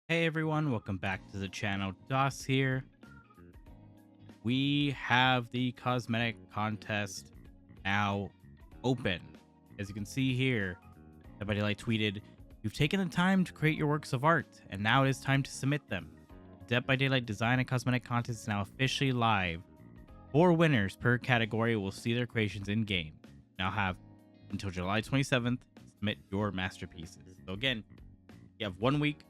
Hey everyone, welcome back to the channel. Doss here. We have the cosmetic contest now open. As you can see here, somebody tweeted, "You've taken the time to create your works of art, and now it is time to submit them. Dead by Daylight Design and Cosmetic Contest is now officially live. 4 winners per category will see their creations in game. Now have until July 27th to submit your masterpieces." So again, you have 1 week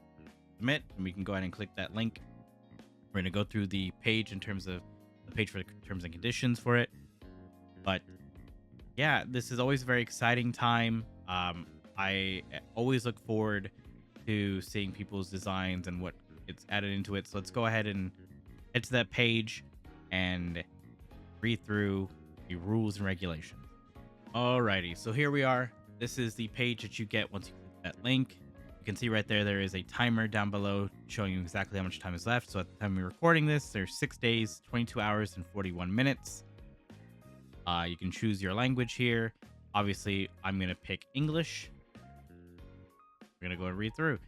submit, and we can go ahead and click that link. We're going to go through the page in terms of the page for the terms and conditions for it. But yeah, this is always a very exciting time. I always look forward to seeing people's designs and what it's added into it. So let's go ahead and head to that page and read through the rules and regulations. Alrighty, so here we are. This is the page that you get once you click that link. You can see right there is a timer down below showing you exactly how much time is left. So at the time we're recording this, there's 6 days, 22 hours, and 41 minutes. You can choose your language here. Obviously, I'm going to pick English. We're going to go and read through.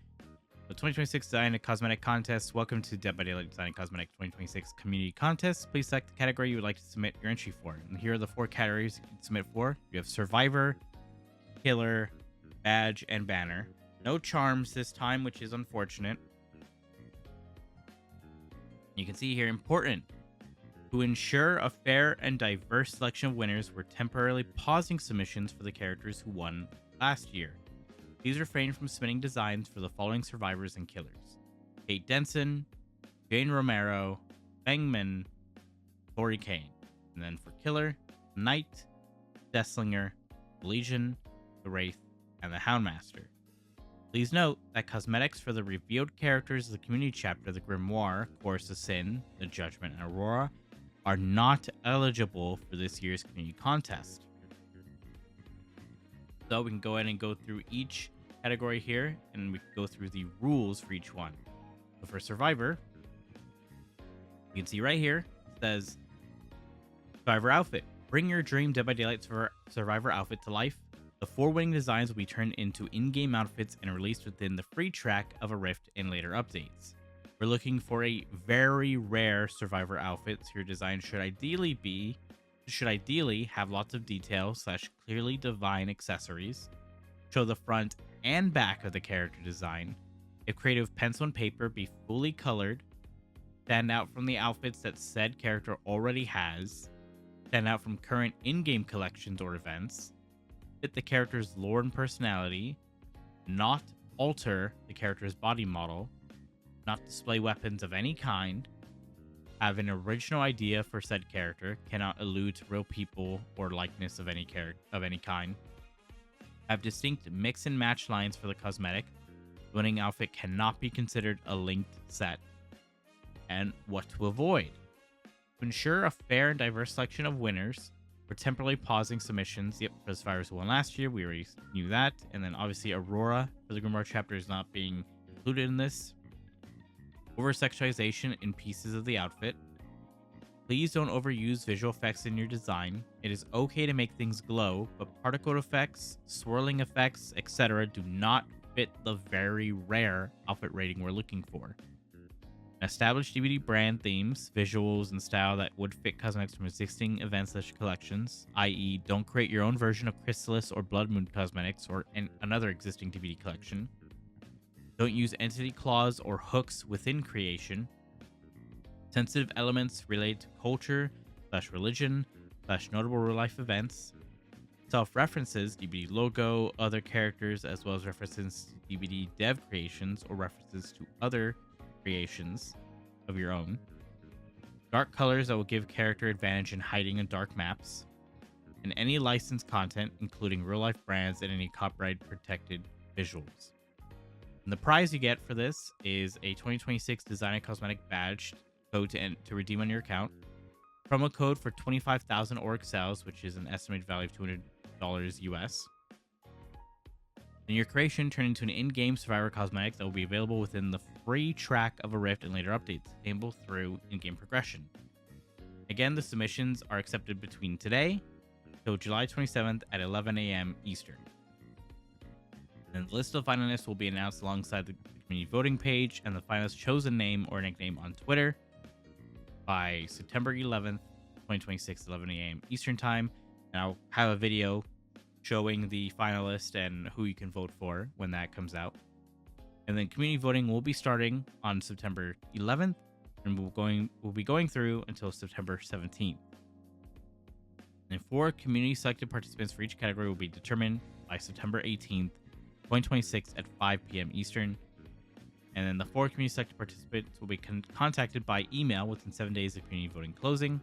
The 2026 Design and Cosmetic Contest. Welcome to Dead by Daylight Design and Cosmetic 2026 Community Contest. Please select the category you would like to submit your entry for. And here are the 4 categories you can submit for. You have Survivor, Killer, Badge, and Banner. No charms this time, which is unfortunate. You can see here, important. To ensure a fair and diverse selection of winners, we're temporarily pausing submissions for the characters who won last year. Please refrain from submitting designs for the following survivors and killers: Kate Denson, Jane Romero, Bangman, Tori Kane. And then for killer, Knight, Desslinger, Legion, the Wraith, and the Houndmaster. Please note that cosmetics for the revealed characters of the community chapter, the Grimoire, Chorus of Sin, the Judgment, and Aurora, are not eligible for this year's community contest. So we can go ahead and go through each category here, and we can go through the rules for each one. So for Survivor, you can see right here, it says Survivor Outfit. Bring your dream Dead by Daylight Survivor outfit to life. The 4 winning designs will be turned into in-game outfits and released within the free track of a Rift in later updates. We're looking for a very rare Survivor outfit, so your design should ideally have lots of detail / clearly defined accessories, show the front and back of the character design. If creative, pencil and paper be fully colored, stand out from the outfits that said character already has, stand out from current in-game collections or events, fit the character's lore and personality, not alter the character's body model, not display weapons of any kind, have an original idea for said character, cannot allude to real people or likeness of any kind, have distinct mix and match lines for the cosmetic, winning outfit cannot be considered a linked set, and what to avoid. To ensure a fair and diverse selection of winners, we're temporarily pausing submissions. Yep, for the survivors who won last year, we already knew that. And then obviously Aurora for the Grimoire chapter is not being included in this. Over-sexualization in pieces of the outfit. Please don't overuse visual effects in your design. It is okay to make things glow, but particle effects, swirling effects, etc. do not fit the very rare outfit rating we're looking for. Establish DVD brand themes, visuals, and style that would fit cosmetics from existing events / collections, i.e. don't create your own version of Chrysalis or Blood Moon cosmetics or another existing DVD collection. Don't use entity claws or hooks within creation. Sensitive elements related to culture / religion / notable real life events. Self-references, DVD logo, other characters, as well as references to DVD dev creations or references to other creations of your own. Dark colors that will give character advantage in hiding in dark maps. And any licensed content, including real-life brands and any copyright protected visuals. And the prize you get for this is a 2026 Design and Cosmetic badge code to redeem on your account. Promo code for 25,000 Auric sales, which is an estimated value of $200 US. And your creation turned into an in-game Survivor cosmetic that will be available within the free track of a Rift and later updates, attainable through in-game progression. Again, the submissions are accepted between today till July 27th at 11 a.m. Eastern. And the list of finalists will be announced alongside the community voting page and the finalist's chosen name or nickname on Twitter by September 11th, 2026, 11 a.m. Eastern Time. And I'll have a video showing the finalist and who you can vote for when that comes out. And then community voting will be starting on September 11th, and we'll be going through until September 17th. And 4 community selected participants for each category will be determined by September 18th, 2026 at 5 p.m. Eastern. And then the 4 community selected participants will be contacted by email within 7 days of community voting closing.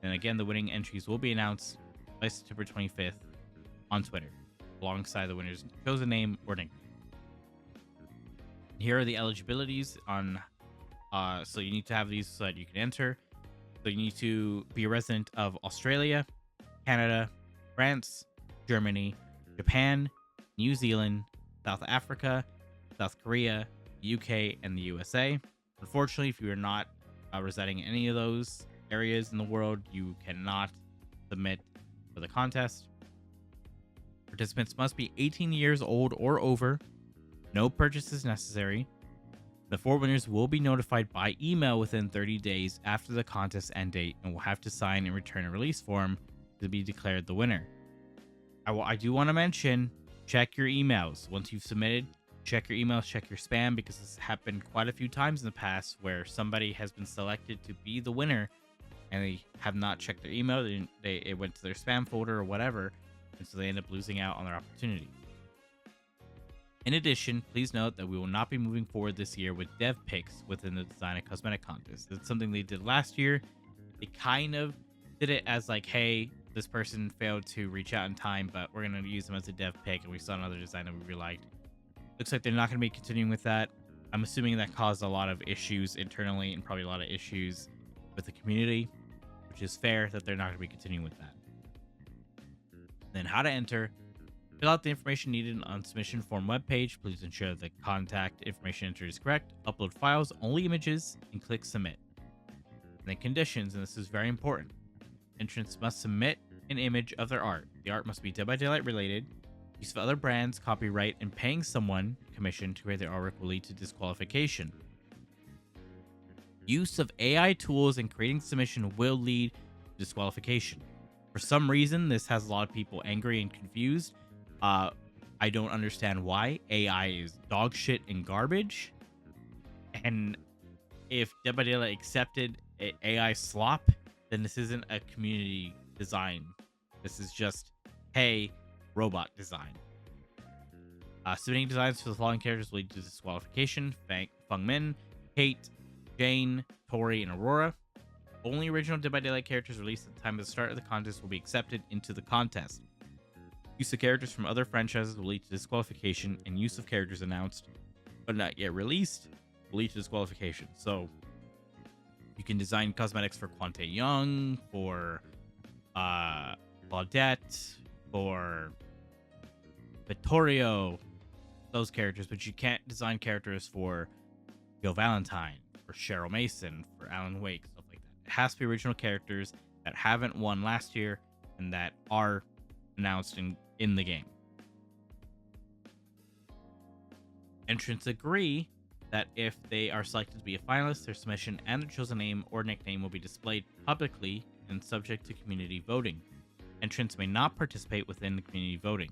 And again, the winning entries will be announced by September 25th on Twitter, alongside the winner's chosen name or nickname. Here are the eligibilities on, so you need to have these so that you can enter. So you need to be a resident of Australia, Canada, France, Germany, Japan, New Zealand, South Africa, South Korea, UK, and the USA. Unfortunately, if you are not residing in any of those areas in the world, you cannot submit for the contest. Participants must be 18 years old or over. No purchase is necessary. The 4 winners will be notified by email within 30 days after the contest end date and will have to sign and return a release form to be declared the winner. I do want to mention, check your emails. Once you've submitted, check your emails, check your spam, because this has happened quite a few times in the past where somebody has been selected to be the winner and they have not checked their email. It went to their spam folder or whatever, and so they end up losing out on their opportunity. In addition, please note that we will not be moving forward this year with dev picks within the Design a Cosmetic contest. It's something they did last year. They kind of did it as like, hey, this person failed to reach out in time, but we're going to use them as a dev pick, and we saw another design that we really liked. Looks like they're not going to be continuing with that. I'm assuming that caused a lot of issues internally and probably a lot of issues with the community, which is fair that they're not going to be continuing with that. Then how to enter. Fill out the information needed on submission form webpage. Please ensure the contact information entered is correct. Upload files, only images, and click submit. And then conditions, and this is very important. Entrants must submit an image of their art. The art must be Dead by Daylight related. Use of other brands, copyright, and paying someone commission to create their artwork will lead to disqualification. Use of AI tools in creating submission will lead to disqualification. For some reason, this has a lot of people angry and confused. I don't understand why. AI is dog shit and garbage. And if Dead by Daylight accepted AI slop, then this isn't a community design. This is just, hey, robot design. Submitting designs for the following characters will lead to disqualification. Feng Min, Kate, Jane, Tori, and Aurora. Only original Dead by Daylight characters released at the time of the start of the contest will be accepted into the contest. Use of characters from other franchises will lead to disqualification, and use of characters announced but not yet released will lead to disqualification. So you can design cosmetics for Quante Young, for Claudette, for Vittorio, those characters, but you can't design characters for Joe Valentine, for Cheryl Mason, for Alan Wake, stuff like that. It has to be original characters that haven't won last year and that are announced in the game. Entrants agree that if they are selected to be a finalist, their submission and their chosen name or nickname will be displayed publicly and subject to community voting. Entrants may not participate within the community voting.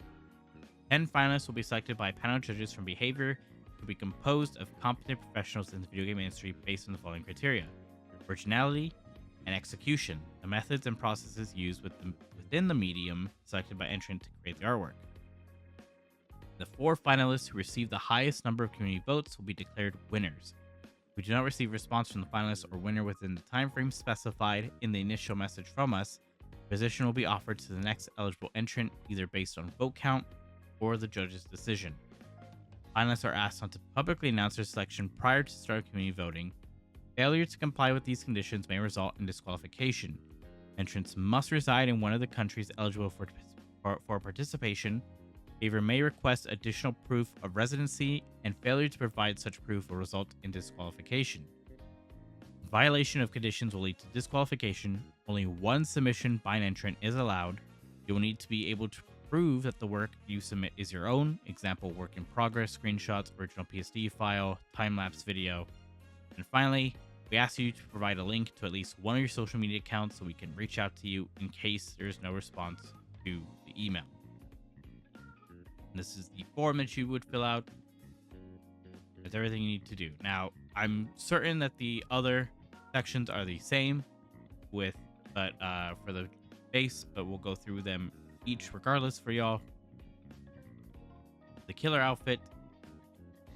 10 finalists will be selected by a panel of judges from behavior to be composed of competent professionals in the video game industry based on the following criteria: originality and execution, the methods and processes used within the medium selected by entrant to create the artwork. The 4 finalists who receive the highest number of community votes will be declared winners. If we do not receive response from the finalist or winner within the time frame specified in the initial message from us, position will be offered to the next eligible entrant, either based on vote count or the judge's decision. Finalists are asked not to publicly announce their selection prior to start of community voting. Failure to comply with these conditions may result in disqualification. Entrants must reside in one of the countries eligible for participation. Behavior may request additional proof of residency, and failure to provide such proof will result in disqualification. Violation of conditions will lead to disqualification. Only one submission by an entrant is allowed. You will need to be able to prove that the work you submit is your own. Example, work in progress, screenshots, original PSD file, time-lapse video. And finally, we ask you to provide a link to at least one of your social media accounts so we can reach out to you in case there's no response to the email. And this is the form that you would fill out. That's everything you need to do. Now, I'm certain that the other sections are the same for the base, but we'll go through them each regardless for y'all. The killer outfit,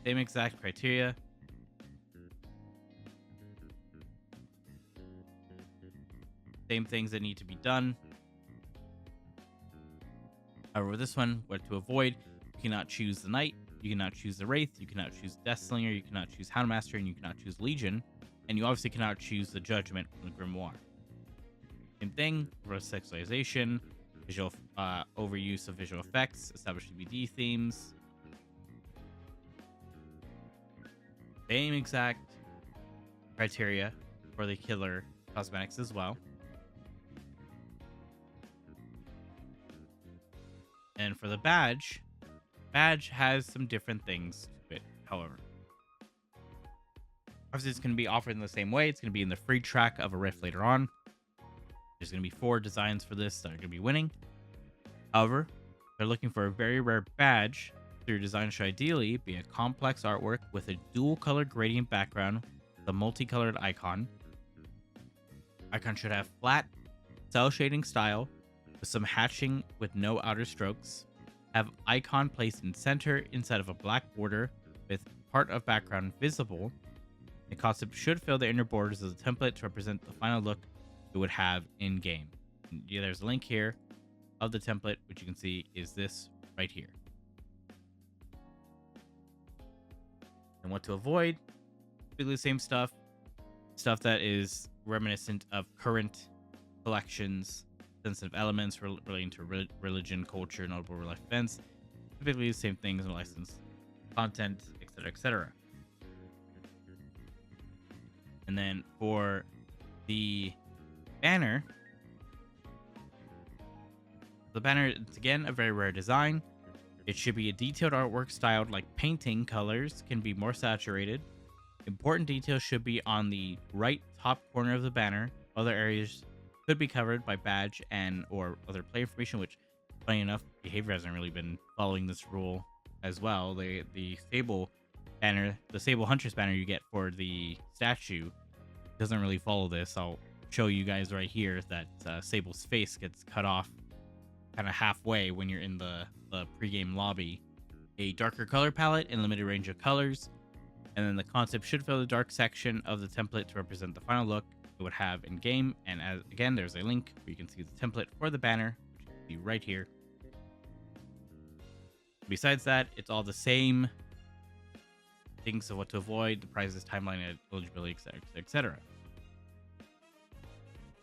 same exact criteria. Same things that need to be done. However, with this one, what to avoid, you cannot choose the Knight, you cannot choose the Wraith, you cannot choose Deathslinger, you cannot choose Houndmaster, and you cannot choose Legion. And you obviously cannot choose the Judgment from the Grimoire. Same thing, reverse sexualization, visual overuse of visual effects, established DVD themes. Same exact criteria for the killer cosmetics as well. And for the badge has some different things to it, however. Obviously, it's going to be offered in the same way. It's going to be in the free track of a Rift later on. There's going to be 4 designs for this that are going to be winning. However, they're looking for a very rare badge. So your design should ideally be a complex artwork with a dual color gradient background with a multicolored icon. Icon should have flat, cell shading style with some hatching with no outer strokes. Have icon placed in center inside of a black border with part of background visible. The concept should fill the inner borders as a template to represent the final look it would have in game. Yeah, there's a link here of the template, which you can see is this right here. And what to avoid, basically the same stuff that is reminiscent of current collections, sensitive elements relating to religion, culture, notable real life events, typically the same things in licensed content, etc., etc. And then for the banner, it's again a very rare design. It should be a detailed artwork styled like painting. Colors can be more saturated. Important details should be on the right top corner of the banner. Other areas could be covered by badge and or other play information, which, funny enough, Behavior hasn't really been following this rule as well. The Sable banner, the Sable Huntress banner you get for the statue doesn't really follow this. I'll show you guys right here that Sable's face gets cut off kind of halfway when you're in the pregame lobby. A darker color palette and limited range of colors, and then the concept should fill the dark section of the template to represent the final look it would have in game. And again, there's a link where you can see the template for the banner, which you can see right here. Besides that, it's all the same things of what to avoid, the prizes, timeline, eligibility, etc., etc.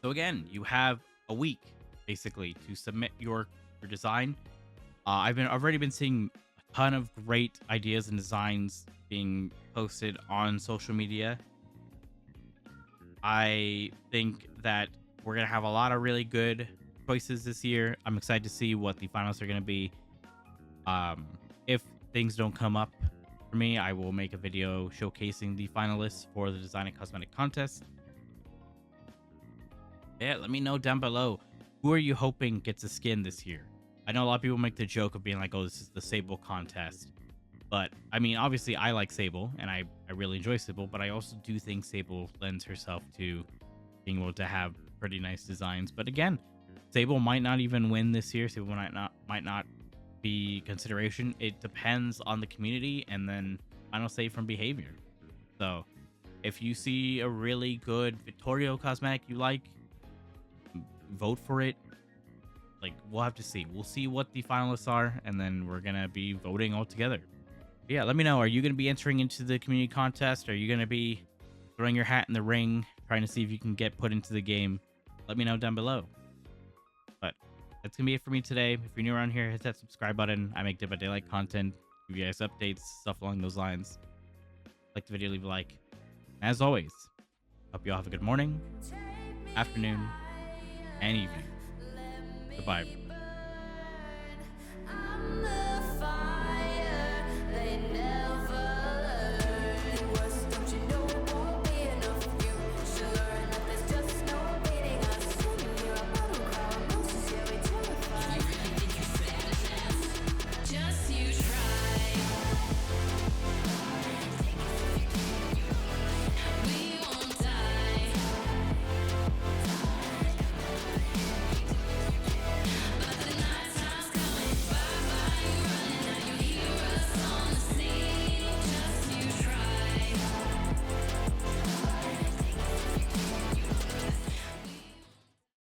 So again, you have a week basically to submit your design. I've already been seeing a ton of great ideas and designs being posted on social media. I think that we're gonna have a lot of really good choices this year. I'm excited to see what the finals are gonna be. If things don't come up for me, I will make a video showcasing the finalists for the Design and Cosmetic contest. Yeah, let me know down below. Who are you hoping gets a skin this year? I know a lot of people make the joke of being like, oh, this is the Sable contest. But, I mean, obviously, I like Sable, and I really enjoy Sable, but I also do think Sable lends herself to being able to have pretty nice designs. But again, Sable might not even win this year. Sable might not be consideration. It depends on the community, and then final say from Behavior. So, if you see a really good Vittorio cosmetic you like, vote for it. Like, we'll have to see. We'll see what the finalists are, and then we're gonna be voting all together. Yeah, let me know. Are you gonna be entering into the community contest? Are you gonna be throwing your hat in the ring, trying to see if you can get put into the game? Let me know down below. But that's gonna be it for me today. If you're new around here, hit that subscribe button. I make Dead by Daylight content, give you guys updates, stuff along those lines. Like the video, leave a like. As always, hope you all have a good morning, afternoon, and evening. Goodbye.